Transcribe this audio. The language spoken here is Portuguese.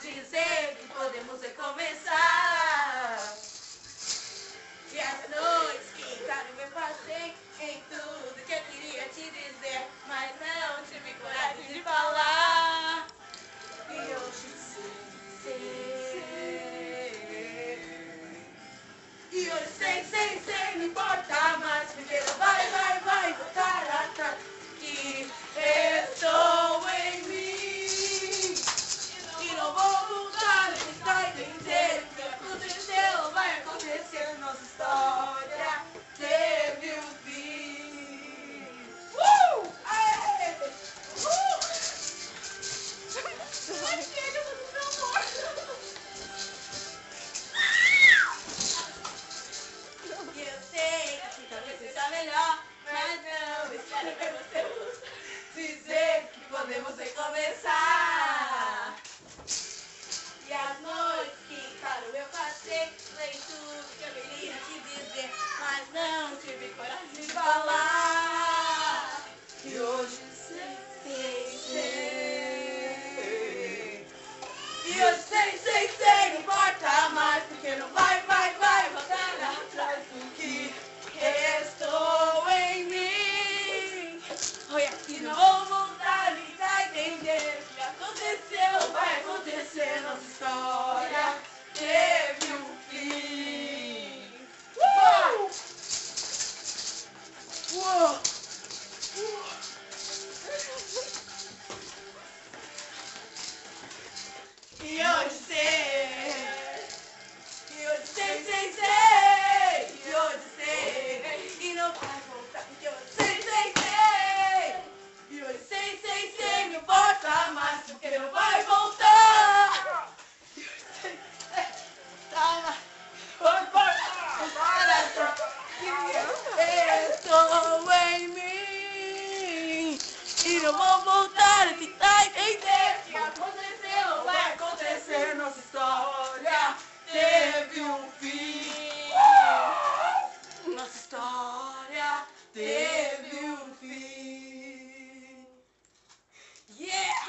dizer que podemos recomeçar. E as noites que ficaram eu passei em tudo que eu queria te dizer, mas não tive coragem de falar. E hoje sei. E hoje sei, não importa mais, porque não vai voltar atrás. Que estou em mim e não vou voltar, está entender o que aconteceu, vai acontecer, nossa história teve um fim. Aê! Ai, chega, meu amor. E eu sei que talvez seja melhor, mas não espero ver você dizer que podemos recomeçar. E as noites que, claro, eu passei, falei tudo que eu queria te dizer, mas não tive coragem de falar. E hoje sei. E hoje sei, não importa mais, porque não vai voltar atrás do que restou em mim. Olha, que não vou voltar e tá entender o que aconteceu, vai acontecer, nossa história teve um fim. E hoje sei. E hoje sei. E hoje sei. E não vai voltar, porque eu sei. E hoje sei, não importa mais, porque não vai voltar. E hoje sei, tá, vai voltar. Que estou em mim e não vou voltar a tentar entender o que aconteceu, vai acontecer, nossa história teve um fim. Nossa história teve um fim. Yeah!